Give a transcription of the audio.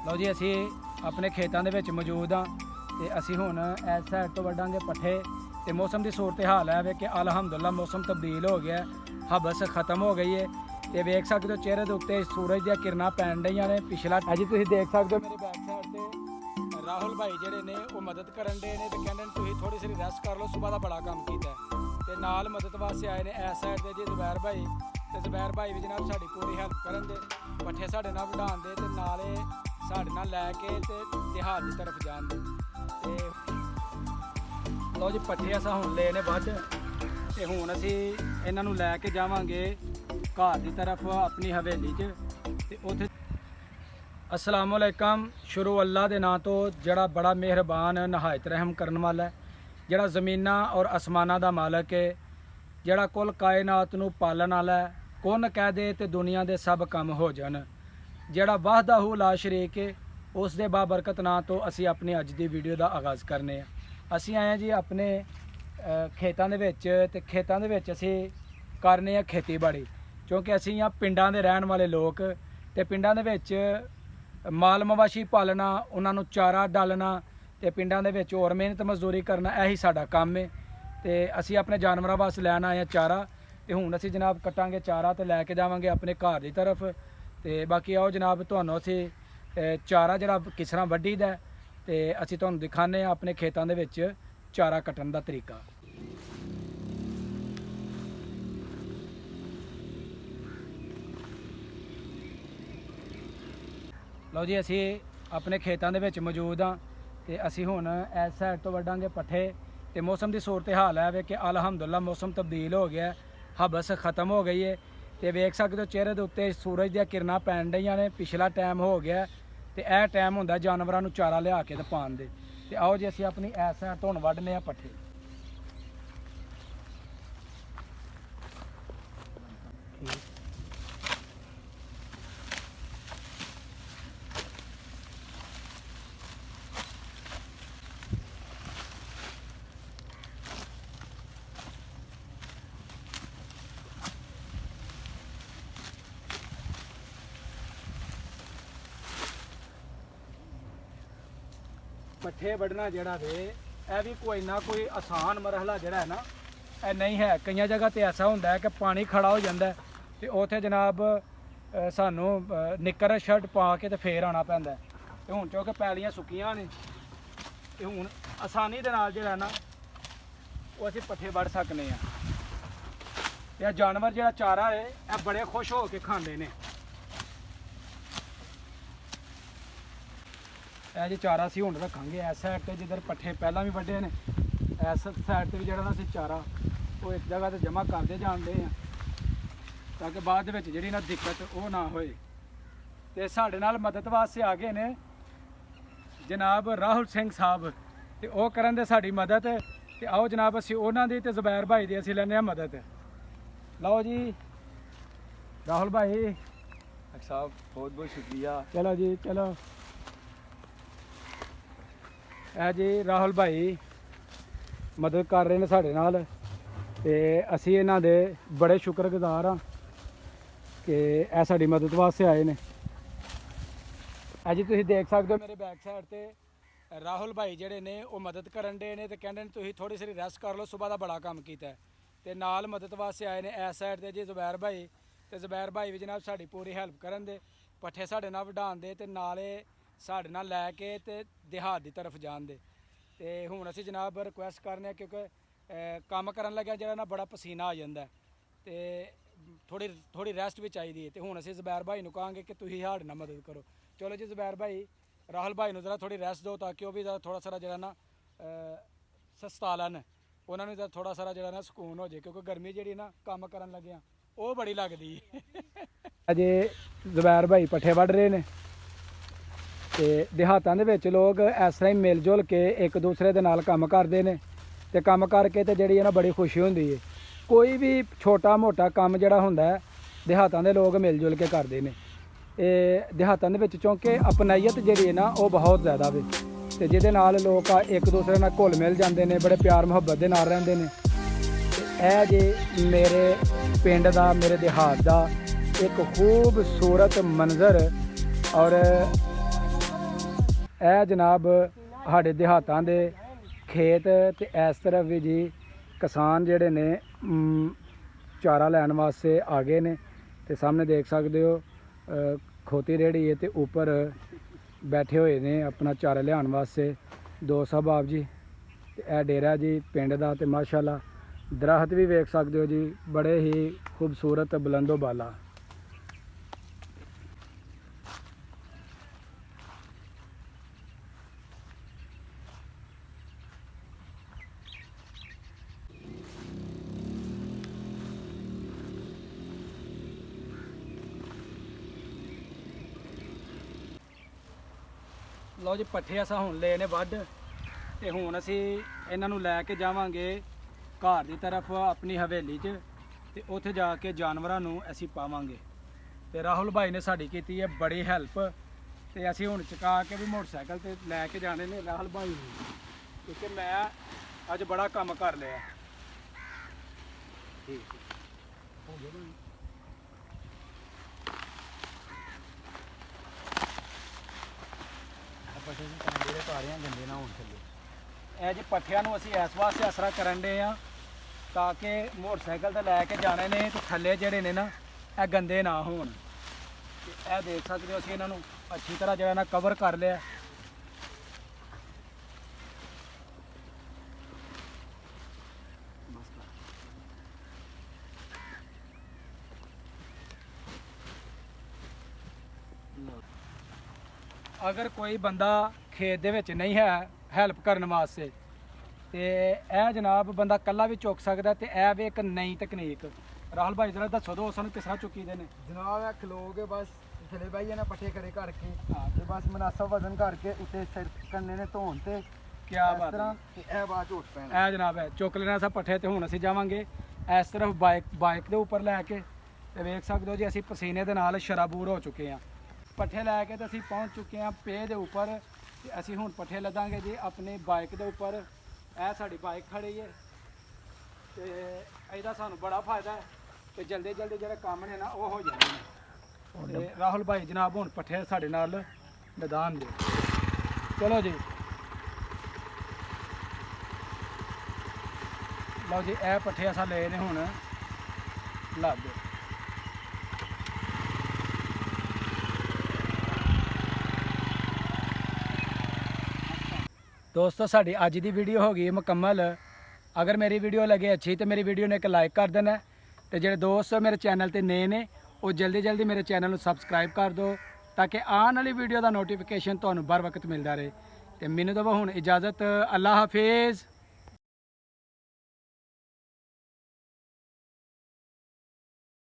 ਲਓ ਜੀ ਅਸੀਂ ਆਪਣੇ ਖੇਤਾਂ ਦੇ ਵਿੱਚ ਮੌਜੂਦ ਹਾਂ ਤੇ ਅਸੀਂ ਹੁਣ ਇਸ ਸਾਈਡ ਤੋਂ ਵੱਢਾਂਗੇ ਪੱਠੇ ਤੇ ਮੌਸਮ ਦੀ ਸੂਰਤ ਹਾਲ ਹੈ ਵੇ ਕਿ ਅਲਹਮਦੁਲਿਲਾ ਮੌਸਮ ਤਬਦੀਲ ਹੋ ਗਿਆ, ਹਬਸ ਖਤਮ ਹੋ ਗਈ ਹੈ ਤੇ ਵੇਖ ਸਕਦੇ ਹੋ ਚਿਹਰੇ ਦੇ ਉੱਤੇ ਸੂਰਜ ਦੀਆਂ ਕਿਰਨਾਂ ਪੈਣ ਡਈਆਂ ਨੇ। ਪਿਛਲਾ ਅਜੀ ਤੁਸੀਂ ਦੇਖ ਸਕਦੇ ਹੋ ਮੇਰੇ ਬੈਕ ਸਾਈਡ ਤੇ ਰਾਹੁਲ ਭਾਈ ਜਿਹੜੇ ਨੇ ਉਹ ਮਦਦ ਕਰਨ ਦੇ ਨੇ ਤੇ ਕਹਿੰਦੇ ਨੇ ਤੁਸੀਂ ਥੋੜੀ ਜਿਹੀ ਰੈਸਟ ਕਰ ਲਓ, ਸਵੇਰ ਦਾ ਬੜਾ ਕੰਮ ਕੀਤਾ ਤੇ ਨਾਲ ਮਦਦ ਵਾਸਤੇ ਆਏ ਨੇ ਇਸ ਸਾਈਡ ਤੇ ਜੀ ਜ਼ੁਬੈਰ ਭਾਈ ਤੇ ਜ਼ੁਬੈਰ ਭਾਈ ਵੀ ਜਨਾਬ ਸਾਡੀ ਪੂਰੀ ਹੈਲਪ ਕਰਨ ਦੇ, ਪੱਠੇ ਸਾਡੇ ਨਾਲ ਵਢਾਉਣ ਦੇ ਤੇ ਨਾਲੇ ਸਾਡੇ ਨਾਲ ਲੈ ਕੇ ਤੇ ਦਿਹਾਤ ਦੀ ਤਰਫ ਜਾਣ ਦੇ। ਤੇ ਲਓ ਜੀ ਪੱਠੇ ਅਸਾਂ ਹੁਣ ਲਏ ਨੇ ਵੱਢ ਤੇ ਹੁਣ ਅਸੀਂ ਇਹਨਾਂ ਨੂੰ ਲੈ ਕੇ ਜਾਵਾਂਗੇ ਘਰ ਦੀ ਤਰਫ ਆਪਣੀ ਹਵੇਲੀ 'ਚ ਤੇ ਉੱਥੇ। अस्सलाम वालेकुम। शुरू अल्लाह के नां तो जड़ा बड़ा मेहरबान नहायत रहम करने वाला है, जड़ा ज़मीनां और आसमानां दा मालक है, जड़ा कुल कायनात नूं पालन वाला है, कुन कह दे ते दुनिया दे सब काम हो जान, जड़ा वाहदाहू ला शरीक है, उस दे बाबरकत नां तो असी अपनी अज दी वीडियो का आगाज़ करने। असी आए जी अपने खेतां दे विच ते खेतां दे विच असी करने खेतीबाड़ी, क्योंकि असी यहाँ पिंडां दे रहन वाले लोग ते पिंडां दे विच माल मवाशी पालना, उन्होंने चारा डालना तो पिंडों के होर मेहनत मजदूरी करना, यही साडा काम है। तो असी अपने जानवरों वास्ते लैन आए चारा तो हुण असी जनाब कटांगे चारा तो लैके जावांगे अपने घर की तरफ। तो बाकी आओ जनाब तुहानूं असी चारा जिहड़ा किस तरह वड्डी दा ते असी तुहानूं दिखाने अपने खेतों के विच चारा कट्टण दा तरीका। लो जी असी अपने खेतों के विच मौजूद हाँ तो असी हुण इस साइड तो वड्डांगे पट्ठे तो मौसम की सूरत हाल है वे कि अल्हम्दुलिल्लाह मौसम तब्दील हो गया, हबस खत्म हो गई है। तो वेख सकते हो चेहरे के उत्ते सूरज दी किरणां पैण डईयां ने। पिछला टाइम हो गया तो यह टाइम हुंदा जानवरां नूं चारा लिया के ते पाण दे। तो आओ जी असी अपनी इस साइड तो हुण वड्डने आ पट्ठे। पट्ठे वढ़ना जड़ा वे यह भी कोई ना कोई आसान मरहला जड़ा है ना यह नहीं है। कई जगह तो ऐसा होंदा है कि पानी खड़ा हो जाता है तो उत्थे जनाब सानू निक्कर शर्ट पा के तो फिर आना पैंदा है। तो हुण क्योंकि पैलियां सुक्कियां ने तो हुण आसानी दे नाल जिहड़ा ना वो असीं पट्ठे वढ़ सकने आ। यह जानवर जिहड़ा चारा है यह बड़े खुश हो के खांदे ने। यह जी चारा असीं हुण रखांगे इस साइड ते जिधर पट्ठे पहलां भी वड्डे ने, इस साइड ते भी जिहड़ा ना असीं चारा वो एक जगह ते जमा करते जांदे हैं ताकि बाद विच जिहड़ी ना दिक्कत वो ना होए। ते साडे नाल मदद वास्ते आ गए ने जनाब राहुल सिंह साहब ते वो करन दे साडी मदद। ते आओ जनाब असीं उन्हां दी ते ज़ुबैर भाई दी असीं लैने आ मदद। लओ जी राहुल भाई साहब बहुत बहुत शुक्रिया। चलो जी चलो। है जी राहुल भाई मदद कर रहे हैं साढ़े नाल ते असी इन्हां दे बड़े शुक्रगुजार हाँ कि यह साड़ी मदद वास्ते आए ने। है जी तुसीं देख सकते हो मेरे बैक साइड ते राहुल भाई जेडे ने वो मदद करन दे ने ते कहंदे ने तुसीं थोड़ी सी रैस्ट कर लो, सुबह का बड़ा काम कीता है। ते नाल मदद वास्ते आए ने इस साइड ते जी ज़ुबैर भाई ते ज़ुबैर भाई भी जनाब साड़ी पूरी हेल्प करन दे, पट्ठे साढ़े नाल वढाउण दे ते नाले साढ़े नाल लैके ते देहात की तरफ जान दे। ते हुण असीं जनाब रिक्वेस्ट करने क्योंकि काम करन लग्या जेड़ा ना बड़ा पसीना आ जांदा ते थोड़ी रेस्ट भी चाहिए। तो हुण असीं ज़ुबैर भाई नूं कहांगे कि तुसीं साढ़े नाल मदद करो। चलो जी ज़ुबैर भाई राहुल भाई नूं जरा थोड़ी रेस्ट दो ताकि वह भी थोड़ा सारा जरा ना सस्ता लैन, उन्होंने जरा थोड़ा सारा जरा ना सुकून हो जाए क्योंकि गर्मी जी ना काम करन लग्या वो बड़ी लगदी अजे ज़ुबैर भाई पट्ठे वढ़ रहे हैं तो देहातां दे विच लोग इस तरह ही मिल जुल के एक दूसरे दे नाल काम करते हैं तो काम करके तो जी ना बड़ी खुशी होंदी है। कोई भी छोटा मोटा काम जिहड़ा हुंदा है देहातां दे लोग मिल जुल के करते हैं। देहातां दे विच क्योंकि अपनाईयत जिहड़ी है ना वो बहुत ज़्यादा वे तो जिहदे नाल लोग एक दूसरे नाल घुल मिल जाते हैं, बड़े प्यार मुहब्बत दे नाल रहिंदे ने। यह जी मेरे पिंड दा मेरे देहात दा एक खूबसूरत मंजर और ਇਹ ਜਨਾਬ ਸਾਡੇ ਦਿਹਾਤਾਂ ਦੇ ਖੇਤ ਤੇ ਇਸ ਤਰਫ ਵੀ ਜੀ ਕਿਸਾਨ ਜਿਹੜੇ ਨੇ ਚਾਰਾ ਲੈਣ ਵਾਸਤੇ ਆ ਗਏ ਨੇ ਤੇ ਸਾਹਮਣੇ ਦੇਖ ਸਕਦੇ ਹੋ ਖੋਤੀ ਰੇਹੜੀ ਹੈ ਤੇ ਉੱਪਰ ਬੈਠੇ ਹੋਏ ਨੇ ਆਪਣਾ ਚਾਰਾ ਲਿਆਉਣ ਵਾਸਤੇ ਦੋ ਸਾਹਿਬਾਬ ਜੀ ਤੇ ਇਹ ਡੇਰਾ ਜੀ ਪਿੰਡ ਦਾ ਤੇ ਮਾਸ਼ਾਅੱਲਾ ਦਰਖਤ ਵੀ ਵੇਖ ਸਕਦੇ ਹੋ ਜੀ ਬੜੇ ਹੀ ਖੂਬਸੂਰਤ ਬੁਲੰਦੋ ਬਾਲਾ। ਲਓ ਜੀ ਪੱਠੇ ਅਸਾਂ ਹੁਣ ਲਏ ਨੇ ਵੱਢ ਤੇ ਹੁਣ ਅਸੀਂ ਇਹਨਾਂ ਨੂੰ ਲੈ ਕੇ ਜਾਵਾਂਗੇ ਘਰ ਦੀ ਤਰਫ ਆਪਣੀ ਹਵੇਲੀ 'ਚ ਤੇ ਉੱਥੇ ਜਾ ਕੇ ਜਾਨਵਰਾਂ ਨੂੰ ਅਸੀਂ ਪਾਵਾਂਗੇ। ਤੇ ਰਾਹੁਲ ਭਾਈ ਨੇ ਸਾਡੀ ਕੀਤੀ ਹੈ ਬੜੀ ਹੈਲਪ ਤੇ ਅਸੀਂ ਹੁਣ ਚੁਕਾ ਕੇ ਵੀ ਮੋਟਰਸਾਈਕਲ ਤੇ ਲੈ ਕੇ ਜਾਣੇ ਨੇ ਰਾਹੁਲ ਭਾਈ ਨੂੰ ਕਿਉਂਕਿ ਮੈਂ ਅੱਜ ਬੜਾ ਕੰਮ ਕਰ ਲਿਆ। ਠੀਕ ਹੋ ਗਿਆ ਭਾਈ। ਪੱਠੇ ਨੂੰ ਕਾਂਡੇ ਦੇ ਤਾਰਿਆਂ ਗੰਦੇ ਨਾ ਹੋਣ ਥੱਲੇ। ਇਹ ਜੇ ਪੱਠਿਆਂ ਨੂੰ ਅਸੀਂ ਇਸ ਵਾਸਤੇ ਅਸਰਾ ਕਰਨ ਦੇ ਆ ਤਾਂ ਕਿ ਮੋਟਰਸਾਈਕਲ ਤੇ ਲੈ ਕੇ ਜਾਣੇ ਨੇ ਤੇ ਥੱਲੇ ਜਿਹੜੇ ਨੇ ਨਾ ਇਹ ਗੰਦੇ ਨਾ ਹੋਣ। ਤੇ ਇਹ ਦੇਖ ਸਕਦੇ ਹੋ ਅਸੀਂ ਇਹਨਾਂ ਨੂੰ ਅੱਛੀ ਤਰ੍ਹਾਂ ਜਿਹੜਾ ਨਾ ਕਵਰ ਕਰ ਲਿਆ। ਅਗਰ ਕੋਈ ਬੰਦਾ ਖੇਤ ਦੇ ਵਿੱਚ ਨਹੀਂ ਹੈ ਹੈਲਪ ਕਰਨ ਵਾਸਤੇ ਤੇ ਇਹ ਜਨਾਬ ਬੰਦਾ ਇਕੱਲਾ ਵੀ ਚੁੱਕ ਸਕਦਾ ਤੇ ਇਹ ਵੀ ਇੱਕ ਨਈ ਤਕਨੀਕ। ਰਾਹੁਲ ਭਾਈ ਜਰਾ ਦੱਸੋ ਦੋ ਸਾਨੂੰ ਕਿਸ ਤਰ੍ਹਾਂ ਚੁੱਕੀ ਦੇ ਨੇ। ਜਨਾਬ ਇਹ ਖਲੋਗੇ ਬਸ ਥਲੇ ਬਾਈ ਇਹਨਾਂ ਪੱਠੇ ਖੜੇ ਕਰਕੇ ਤੇ ਬਸ ਮਨਾਸਬ ਵਜ਼ਨ ਕਰਕੇ ਉੱਤੇ ਸਿਰ ਕੰਨੇ ਨੇ ਧੋਣ ਤੇ ਕੀ ਬਾਤ ਹੈ। ਤੇ ਇਹ ਬਾਅਦ ਝੋਟ ਪੈਣਾ। ਇਹ ਜਨਾਬ ਹੈ ਚੁੱਕ ਲੈਣਾ ਸਾ ਪੱਠੇ ਤੇ ਹੁਣ ਅਸੀਂ ਜਾਵਾਂਗੇ ਇਸ ਤਰਫ ਬਾਈਕ ਦੇ ਉੱਪਰ ਲੈ ਕੇ ਤੇ ਵੇਖ ਸਕਦੇ ਹੋ ਜੀ ਅਸੀਂ ਪਸੀਨੇ ਦੇ ਨਾਲ ਸ਼ਰਾਬੂਰ ਹੋ ਚੁੱਕੇ ਹਾਂ। ਪੱਠੇ ਲੈ ਕੇ ਤੇ ਅਸੀਂ ਪਹੁੰਚ ਚੁੱਕੇ ਹਾਂ ਪੇ ਦੇ ਉੱਪਰ ਤੇ ਅਸੀਂ ਹੁਣ ਪੱਠੇ ਲੱਦਾਂਗੇ ਜੀ ਆਪਣੀ ਬਾਈਕ ਦੇ ਉੱਪਰ। ਇਹ ਸਾਡੀ ਬਾਈਕ ਖੜੀ ਹੈ ਤੇ ਇਹਦਾ ਸਾਨੂੰ ਬੜਾ ਫਾਇਦਾ ਹੈ ਤੇ ਜਲਦੀ ਜਲਦੀ ਜਿਹੜੇ ਕੰਮ ਨੇ ਨਾ ਉਹ ਹੋ ਜਾਂਦੇ ਨੇ। ਤੇ ਰਾਹੁਲ ਭਾਈ ਜਨਾਬ ਹੁਣ ਪੱਠੇ ਸਾਡੇ ਨਾਲ ਮੈਦਾਨ ਦੇ। ਚਲੋ ਜੀ ਲਓ ਜੀ ਇਹ ਪੱਠੇ ਅਸਾਂ ਲਏ ਨੇ ਹੁਣ ਲੱਦ। ਦੋਸਤੋ ਸਾਡੀ ਅੱਜ ਦੀ ਵੀਡੀਓ ਹੋ ਗਈ ਮੁਕੰਮਲ। ਅਗਰ ਮੇਰੀ ਵੀਡੀਓ ਲੱਗੇ ਅੱਛੀ ਤੇ ਮੇਰੀ ਵੀਡੀਓ ਨੂੰ ਇੱਕ ਲਾਈਕ ਕਰ ਦੇਣਾ ਤੇ ਜਿਹੜੇ ਦੋਸਤ ਮੇਰੇ ਚੈਨਲ ਤੇ ਨਏ ਨੇ ਉਹ ਜਲਦੀ ਜਲਦੀ ਮੇਰੇ ਚੈਨਲ ਨੂੰ ਸਬਸਕ੍ਰਾਈਬ ਕਰ ਦਿਓ ਤਾਂ ਕਿ ਆਉਣ ਵਾਲੀ ਵੀਡੀਓ ਦਾ ਨੋਟੀਫਿਕੇਸ਼ਨ ਤੁਹਾਨੂੰ ਬਰ ਵਕਤ ਮਿਲਦਾ ਰਹੇ। ਤੇ ਮੈਨੂੰ ਦਵਾ ਹੁਣ ਇਜਾਜ਼ਤ। ਅੱਲਾ ਹਾਫਿਜ਼।